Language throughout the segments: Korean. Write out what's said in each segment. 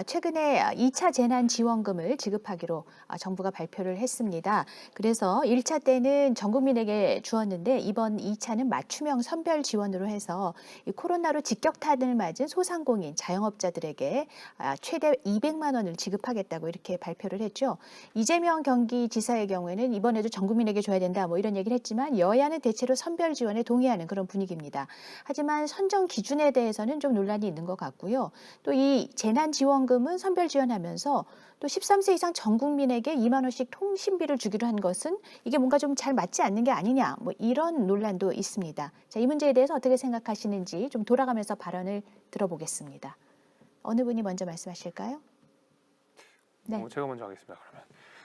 최근에 2차 재난지원금을 지급하기로 정부가 발표를 했습니다. 그래서 1차 때는 전 국민에게 주었는데 이번 2차는 맞춤형 선별 지원으로 해서 이 코로나로 직격탄을 맞은 소상공인, 자영업자들에게 최대 200만 원을 지급하겠다고 이렇게 발표를 했죠. 이재명 경기지사의 경우에는 이번에도 전 국민에게 줘야 된다 뭐 이런 얘기를 했지만 여야는 대체로 선별 지원에 동의하는 그런 분위기입니다. 하지만 선정 기준에 대해서는 좀 논란이 있는 것 같고요. 또 이 재난지원금은 선별 지원하면서 또 13세 이상 전 국민에게 2만 원씩 통신비를 주기로 한 것은 이게 뭔가 좀 잘 맞지 않는 게 아니냐 뭐 이런 논란도 있습니다. 자, 이 문제에 대해서 어떻게 생각하시는지 좀 돌아가면서 발언을 들어보겠습니다. 어느 분이 먼저 말씀하실까요? 네. 제가 먼저 하겠습니다.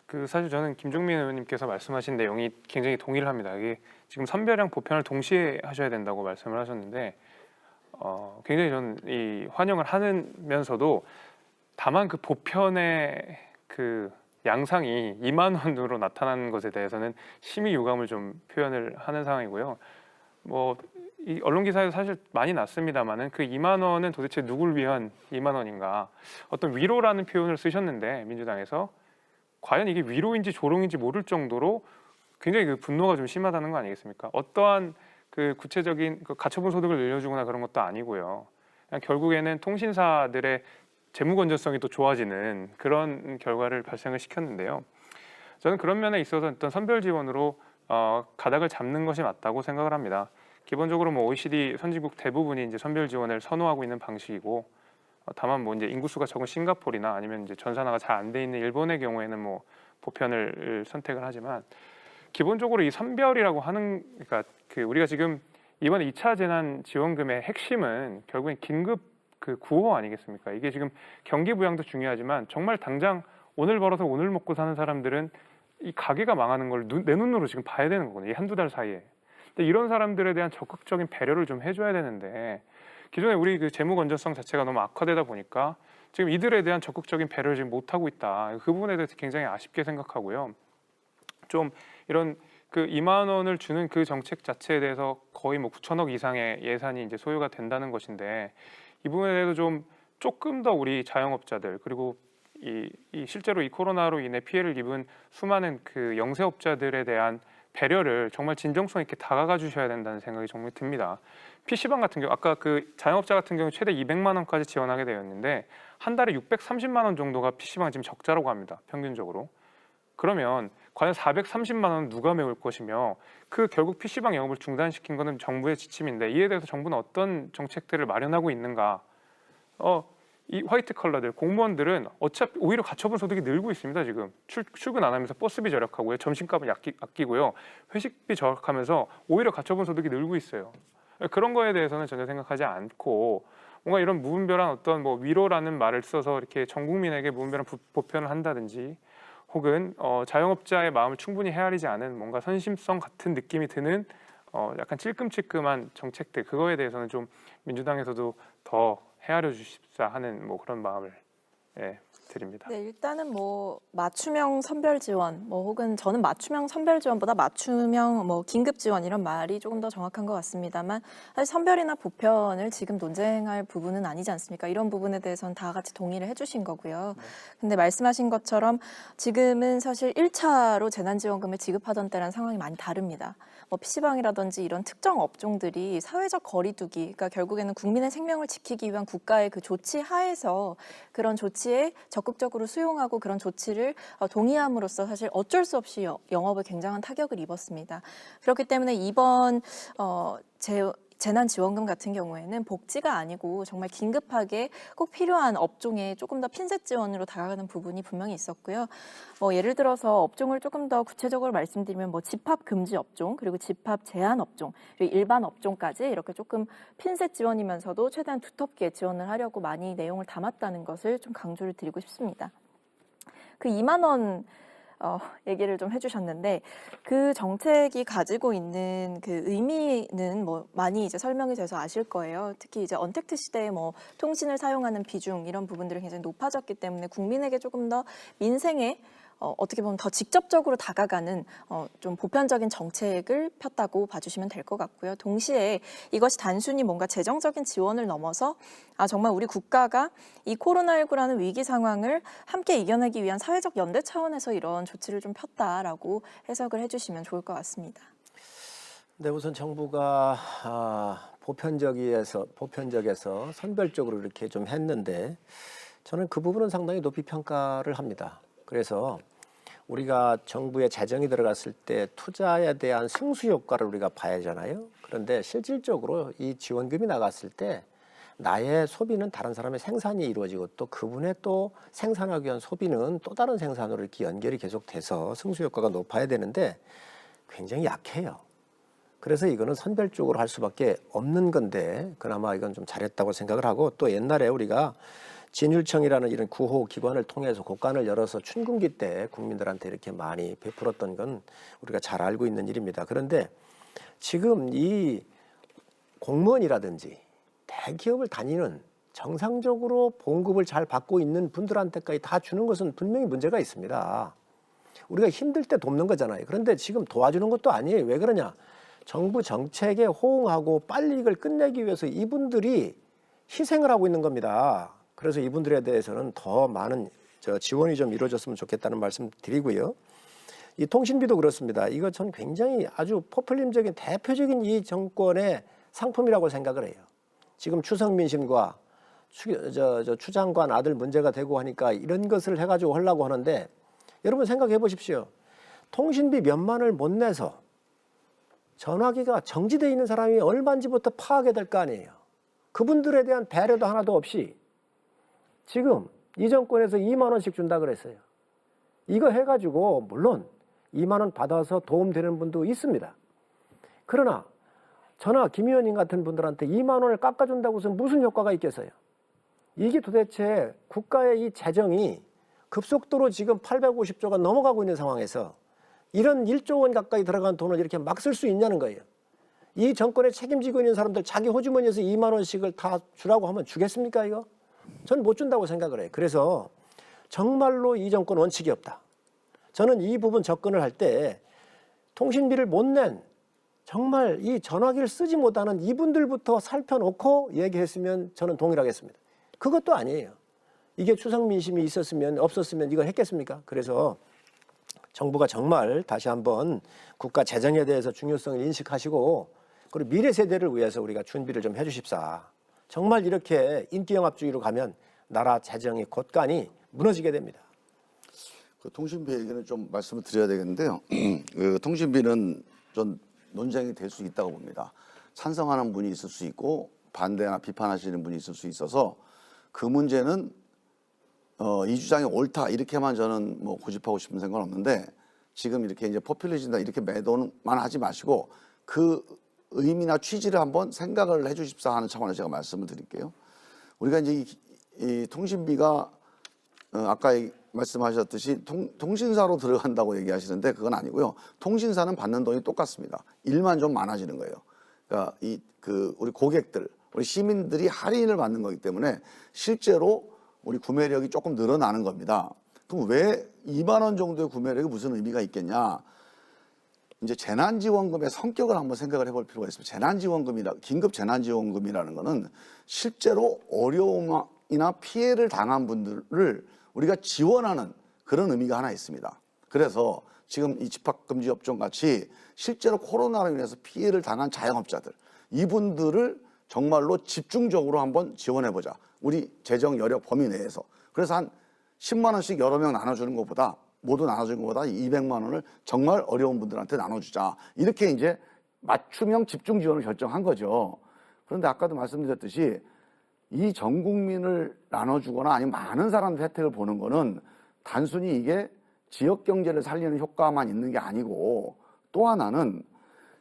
그러면 사실 저는 김종민 의원님께서 말씀하신 내용이 굉장히 동의를 합니다. 이게 지금 선별이랑 보편을 동시에 하셔야 된다고 말씀을 하셨는데 굉장히 저는 이 환영을 하면서도 다만 그 보편의 그 양상이 2만 원으로 나타나는 것에 대해서는 심히 유감을 좀 표현을 하는 상황이고요. 이 언론 기사에도 사실 많이 났습니다만은 그 2만 원은 도대체 누굴 위한 2만 원인가? 어떤 위로라는 표현을 쓰셨는데 민주당에서 과연 이게 위로인지 조롱인지 모를 정도로 굉장히 그 분노가 좀 심하다는 거 아니겠습니까? 어떠한 그 구체적인 그 가처분 소득을 늘려주거나 그런 것도 아니고요. 그냥 결국에는 통신사들의 재무 건전성이 또 좋아지는 그런 결과를 발생을 시켰는데요. 저는 그런 면에 있어서 어떤 선별 지원으로 가닥을 잡는 것이 맞다고 생각을 합니다. 기본적으로 OECD 선진국 대부분이 이제 선별 지원을 선호하고 있는 방식이고, 다만 이제 인구수가 적은 싱가포르나 아니면 이제 전산화가 잘 안 돼 있는 일본의 경우에는 보편을 선택을 하지만 기본적으로 이 선별이라고 하는 그러니까 우리가 지금 이번 2차 재난 지원금의 핵심은 결국엔 긴급 그 구호 아니겠습니까? 이게 지금 경기 부양도 중요하지만 정말 당장 오늘 벌어서 오늘 먹고 사는 사람들은 이 가게가 망하는 걸 내 눈으로 지금 봐야 되는 거거든요. 이 한두 달 사이에. 근데 이런 사람들에 대한 적극적인 배려를 좀 해줘야 되는데 기존에 우리 그 재무 건전성 자체가 너무 악화되다 보니까 지금 이들에 대한 적극적인 배려를 지금 못 하고 있다. 그 부분에 대해서 굉장히 아쉽게 생각하고요. 좀 이런 그 2만 원을 주는 그 정책 자체에 대해서 거의 9천억 이상의 예산이 이제 소요가 된다는 것인데 이 부분에 대해서 좀 조금 더 우리 자영업자들 그리고 이 실제로 이 코로나로 인해 피해를 입은 수많은 그 영세업자들에 대한 배려를 정말 진정성 있게 다가가 주셔야 된다는 생각이 정말 듭니다. PC방 같은 경우 아까 그 자영업자 같은 경우 최대 200만 원까지 지원하게 되었는데 한 달에 630만 원 정도가 PC방 지금 적자라고 합니다. 평균적으로. 그러면 과연 430만 원은 누가 메울 것이며 그 결국 PC방 영업을 중단시킨 것은 정부의 지침인데 이에 대해서 정부는 어떤 정책들을 마련하고 있는가? 이 화이트 컬러들 공무원들은 어차피 오히려 가처분 소득이 늘고 있습니다. 지금 출근 안 하면서 버스비 절약하고요, 점심값을 아끼고요, 회식비 절약하면서 오히려 가처분 소득이 늘고 있어요. 그런 거에 대해서는 전혀 생각하지 않고 뭔가 이런 무분별한 어떤 위로라는 말을 써서 이렇게 전 국민에게 무분별한 보편을 한다든지 혹은 자영업자의 마음을 충분히 헤아리지 않은 뭔가 선심성 같은 느낌이 드는 약간 찔끔찔끔한 정책들 그거에 대해서는 좀 민주당에서도 더 헤아려 주십사 하는 그런 마음을 드립니다. 네, 일단은 맞춤형 선별 지원, 혹은 저는 맞춤형 선별 지원보다 맞춤형 긴급 지원 이런 말이 조금 더 정확한 것 같습니다만 사실 선별이나 보편을 지금 논쟁할 부분은 아니지 않습니까? 이런 부분에 대해서는 다 같이 동의를 해주신 거고요. 네. 근데 말씀하신 것처럼 지금은 사실 1차로 재난지원금을 지급하던 때랑 상황이 많이 다릅니다. PC방이라든지 이런 특정 업종들이 사회적 거리두기, 그러니까 결국에는 국민의 생명을 지키기 위한 국가의 그 조치 하에서 그런 조치에 적극적으로 수용하고 그런 조치를 동의함으로써 사실 어쩔 수 없이 영업에 굉장한 타격을 입었습니다. 그렇기 때문에 이번 재난지원금 같은 경우에는 복지가 아니고 정말 긴급하게 꼭 필요한 업종에 조금 더 핀셋 지원으로 다가가는 부분이 분명히 있었고요. 예를 들어서 업종을 조금 더 구체적으로 말씀드리면 집합 금지 업종, 그리고 집합 제한 업종, 그리고 일반 업종까지 이렇게 조금 핀셋 지원이면서도 최대한 두텁게 지원을 하려고 많이 내용을 담았다는 것을 좀 강조를 드리고 싶습니다. 그 2만 원 얘기를 좀 해주셨는데 그 정책이 가지고 있는 그 의미는 많이 이제 설명이 돼서 아실 거예요. 특히 이제 언택트 시대에 통신을 사용하는 비중 이런 부분들이 굉장히 높아졌기 때문에 국민에게 조금 더 민생에 어떻게 보면 더 직접적으로 다가가는 좀 보편적인 정책을 폈다고 봐주시면 될 것 같고요. 동시에 이것이 단순히 뭔가 재정적인 지원을 넘어서 정말 우리 국가가 이 코로나19라는 위기 상황을 함께 이겨내기 위한 사회적 연대 차원에서 이런 조치를 좀 폈다라고 해석을 해주시면 좋을 것 같습니다. 네, 우선 정부가 보편적에서 선별적으로 이렇게 좀 했는데 저는 그 부분은 상당히 높이 평가를 합니다. 그래서 우리가 정부의 재정이 들어갔을 때 투자에 대한 승수 효과를 우리가 봐야 하잖아요. 그런데 실질적으로 이 지원금이 나갔을 때 나의 소비는 다른 사람의 생산이 이루어지고 또 그분의 또 생산하기 위한 소비는 또 다른 생산으로 이렇게 연결이 계속돼서 승수 효과가 높아야 되는데 굉장히 약해요. 그래서 이거는 선별적으로 할 수밖에 없는 건데 그나마 이건 좀 잘했다고 생각을 하고 또 옛날에 우리가 진율청이라는 이런 구호 기관을 통해서 곳간을 열어서 춘군기 때 국민들한테 이렇게 많이 베풀었던 건 우리가 잘 알고 있는 일입니다. 그런데 지금 이 공무원이라든지 대기업을 다니는 정상적으로 봉급을 잘 받고 있는 분들한테까지 다 주는 것은 분명히 문제가 있습니다. 우리가 힘들 때 돕는 거잖아요. 그런데 지금 도와주는 것도 아니에요. 왜 그러냐? 정부 정책에 호응하고 빨리 이걸 끝내기 위해서 이분들이 희생을 하고 있는 겁니다. 그래서 이분들에 대해서는 더 많은 지원이 좀 이루어졌으면 좋겠다는 말씀 드리고요. 이 통신비도 그렇습니다. 이거 전 굉장히 아주 포퓰리즘적인 대표적인 이 정권의 상품이라고 생각을 해요. 지금 추석 민심과 추 장관 아들 문제가 되고 하니까 이런 것을 해가지고 하려고 하는데 여러분 생각해 보십시오. 통신비 몇만을 못 내서 전화기가 정지되어 있는 사람이 얼마인지부터 파악해야 될 거 아니에요. 그분들에 대한 배려도 하나도 없이 지금 이 정권에서 2만 원씩 준다 그랬어요. 이거 해가지고 물론 2만 원 받아서 도움되는 분도 있습니다. 그러나 저나 김 의원님 같은 분들한테 2만 원을 깎아준다고 해서 무슨 효과가 있겠어요? 이게 도대체 국가의 이 재정이 급속도로 지금 850조가 넘어가고 있는 상황에서 이런 1조 원 가까이 들어간 돈을 이렇게 막 쓸 수 있냐는 거예요. 이 정권에 책임지고 있는 사람들 자기 호주머니에서 2만 원씩을 다 주라고 하면 주겠습니까 이거? 저는 못 준다고 생각을 해요. 그래서 정말로 이 정권 원칙이 없다. 저는 이 부분 접근을 할 때 통신비를 못 낸 정말 이 전화기를 쓰지 못하는 이분들부터 살펴놓고 얘기했으면 저는 동의를 하겠습니다. 그것도 아니에요. 이게 추석 민심이 있었으면 없었으면 이걸 했겠습니까? 그래서 정부가 정말 다시 한번 국가 재정에 대해서 중요성을 인식하시고 그리고 미래 세대를 위해서 우리가 준비를 좀 해주십사. 정말 이렇게 인기영합주의로 가면 나라 재정이 곳간이 무너지게 됩니다. 그 통신비 얘기는 좀 말씀을 드려야 되겠는데요. 그 통신비는 좀 논쟁이 될 수 있다고 봅니다. 찬성하는 분이 있을 수 있고 반대나 비판하시는 분이 있을 수 있어서 그 문제는 이 주장이 옳다 이렇게만 저는 뭐 고집하고 싶은 생각은 없는데 지금 이렇게 이제 포퓰리즘이다 이렇게 매도만 하지 마시고 그 의미나 취지를 한번 생각을 해주십사 하는 차원에서 제가 말씀을 드릴게요. 우리가 이제 이 통신비가 아까 말씀하셨듯이 통신사로 들어간다고 얘기하시는데 그건 아니고요. 통신사는 받는 돈이 똑같습니다. 일만 좀 많아지는 거예요. 그러니까 우리 고객들, 우리 시민들이 할인을 받는 거기 때문에 실제로 우리 구매력이 조금 늘어나는 겁니다. 그럼 왜 2만 원 정도의 구매력이 무슨 의미가 있겠냐? 이제 재난지원금의 성격을 한번 생각을 해볼 필요가 있습니다. 긴급 재난지원금이라는 거는 실제로 어려움이나 피해를 당한 분들을 우리가 지원하는 그런 의미가 하나 있습니다. 그래서 지금 이 집합금지 업종 같이 실제로 코로나로 인해서 피해를 당한 자영업자들, 이분들을 정말로 집중적으로 한번 지원해보자. 우리 재정 여력 범위 내에서. 그래서 한 10만 원씩 여러 명 나눠주는 것보다 모두 나눠주는 것보다 200만 원을 정말 어려운 분들한테 나눠주자. 이렇게 이제 맞춤형 집중 지원을 결정한 거죠. 그런데 아까도 말씀드렸듯이 이 전 국민을 나눠주거나 아니면 많은 사람들 혜택을 보는 거는 단순히 이게 지역 경제를 살리는 효과만 있는 게 아니고 또 하나는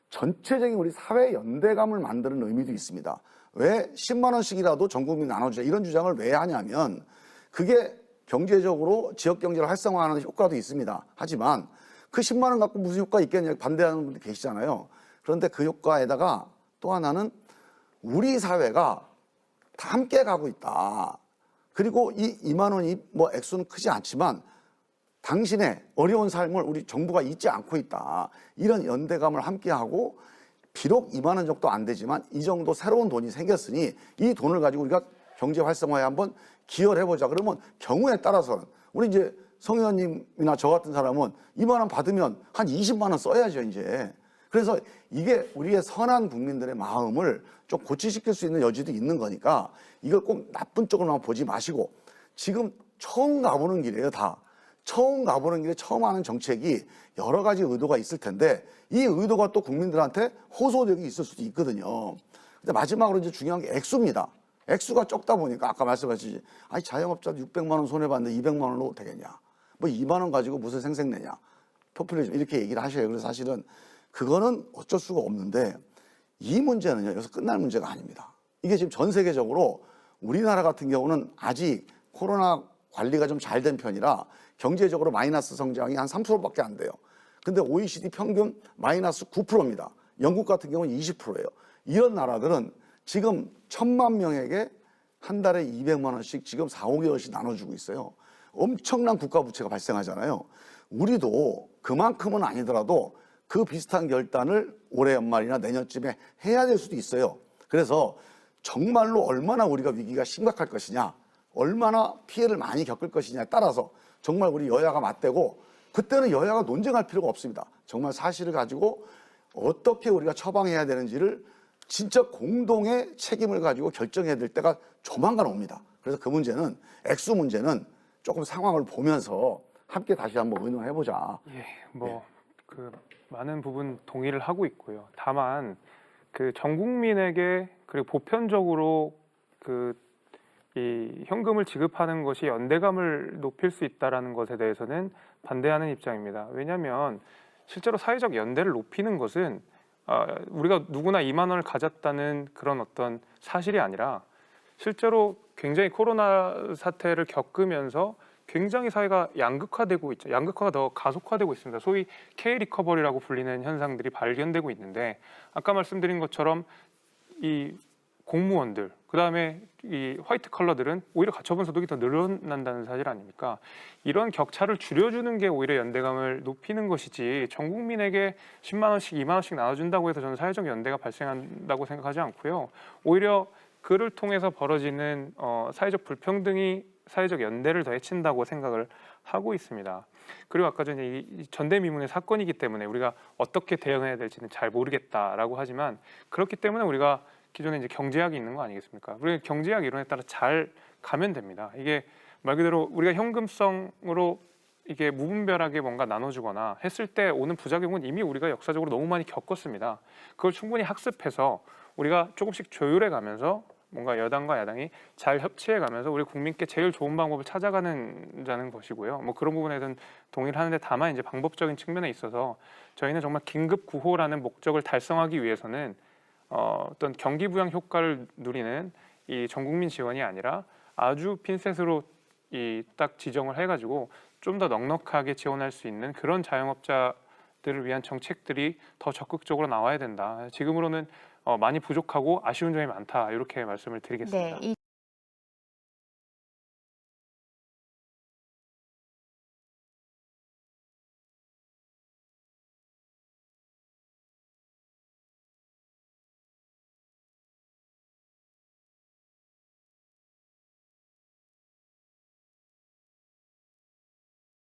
전체적인 우리 사회 연대감을 만드는 의미도 있습니다. 왜 10만 원씩이라도 전 국민 나눠주자 이런 주장을 왜 하냐면 그게 경제적으로 지역 경제를 활성화하는 효과도 있습니다. 하지만 그 10만 원 갖고 무슨 효과 있겠냐 반대하는 분들 계시잖아요. 그런데 그 효과에다가 또 하나는 우리 사회가 다 함께 가고 있다. 그리고 이 2만 원이 뭐 액수는 크지 않지만 당신의 어려운 삶을 우리 정부가 잊지 않고 있다. 이런 연대감을 함께하고 비록 2만 원 정도 안 되지만 이 정도 새로운 돈이 생겼으니 이 돈을 가지고 우리가 경제 활성화에 한번 기여를 해보자. 그러면 경우에 따라서는 우리 이제 성 의원님이나 저 같은 사람은 2만 원 받으면 한 20만 원 써야죠, 이제. 그래서 이게 우리의 선한 국민들의 마음을 좀 고치시킬 수 있는 여지도 있는 거니까 이걸 꼭 나쁜 쪽으로만 보지 마시고 지금 처음 가보는 길이에요, 다. 처음 가보는 길에 처음 하는 정책이 여러 가지 의도가 있을 텐데 이 의도가 또 국민들한테 호소력이 있을 수도 있거든요. 근데 마지막으로 이제 중요한 게 액수입니다. 액수가 적다 보니까 아까 말씀하셨지, 아니 자영업자도 600만 원 손해봤는데 200만 원으로 되겠냐? 뭐 2만 원 가지고 무슨 생색내냐? 포퓰리즘 이렇게 얘기를 하셔요. 그래서 사실은 그거는 어쩔 수가 없는데 이 문제는요, 여기서 끝날 문제가 아닙니다. 이게 지금 전 세계적으로 우리나라 같은 경우는 아직 코로나 관리가 좀 잘 된 편이라 경제적으로 마이너스 성장이 한 3%밖에 안 돼요. 근데 OECD 평균 마이너스 9%입니다. 영국 같은 경우는 20%예요. 이런 나라들은 지금 1,000만 명에게 한 달에 200만 원씩 지금 4, 5개월씩 나눠주고 있어요. 엄청난 국가 부채가 발생하잖아요. 우리도 그만큼은 아니더라도 그 비슷한 결단을 올해 연말이나 내년쯤에 해야 될 수도 있어요. 그래서 정말로 얼마나 우리가 위기가 심각할 것이냐, 얼마나 피해를 많이 겪을 것이냐에 따라서 정말 우리 여야가 맞대고 그때는 여야가 논쟁할 필요가 없습니다. 정말 사실을 가지고 어떻게 우리가 처방해야 되는지를 진짜 공동의 책임을 가지고 결정해야 될 때가 조만간 옵니다. 그래서 그 문제는 액수 문제는 조금 상황을 보면서 함께 다시 한번 의논해보자. 예, 뭐 그 많은 부분 동의를 하고 있고요. 다만 그 전 국민에게 그리고 보편적으로 그 이 현금을 지급하는 것이 연대감을 높일 수 있다라는 것에 대해서는 반대하는 입장입니다. 왜냐하면 실제로 사회적 연대를 높이는 것은 우리가 누구나 2만 원을 가졌다는 그런 어떤 사실이 아니라 실제로 굉장히 코로나 사태를 겪으면서 굉장히 사회가 양극화되고 있죠. 양극화가 더 가속화되고 있습니다. 소위 K 리커버리라고 불리는 현상들이 발견되고 있는데 아까 말씀드린 것처럼 이 공무원들, 그다음에 이 화이트 컬러들은 오히려 가처분 소득이 더 늘어난다는 사실 아닙니까? 이런 격차를 줄여주는 게 오히려 연대감을 높이는 것이지 전 국민에게 10만 원씩, 2만 원씩 나눠준다고 해서 저는 사회적 연대가 발생한다고 생각하지 않고요. 오히려 그를 통해서 벌어지는 사회적 불평등이 사회적 연대를 더 해친다고 생각을 하고 있습니다. 그리고 아까 전에 이 전대미문의 사건이기 때문에 우리가 어떻게 대응해야 될지는 잘 모르겠다라고 하지만 그렇기 때문에 우리가 기존에 이제 경제학이 있는 거 아니겠습니까? 우리가 경제학 이론에 따라 잘 가면 됩니다. 이게 말 그대로 우리가 현금성으로 이게 무분별하게 뭔가 나눠주거나 했을 때 오는 부작용은 이미 우리가 역사적으로 너무 많이 겪었습니다. 그걸 충분히 학습해서 우리가 조금씩 조율해 가면서 뭔가 여당과 야당이 잘 협치해 가면서 우리 국민께 제일 좋은 방법을 찾아가는 것이고요. 뭐 그런 부분에는 동의를 하는데 다만 이제 방법적인 측면에 있어서 저희는 정말 긴급 구호라는 목적을 달성하기 위해서는 어떤 경기 부양 효과를 누리는 이 전 국민 지원이 아니라 아주 핀셋으로 이 딱 지정을 해가지고 좀 더 넉넉하게 지원할 수 있는 그런 자영업자들을 위한 정책들이 더 적극적으로 나와야 된다. 지금으로는 많이 부족하고 아쉬운 점이 많다. 이렇게 말씀을 드리겠습니다. 네,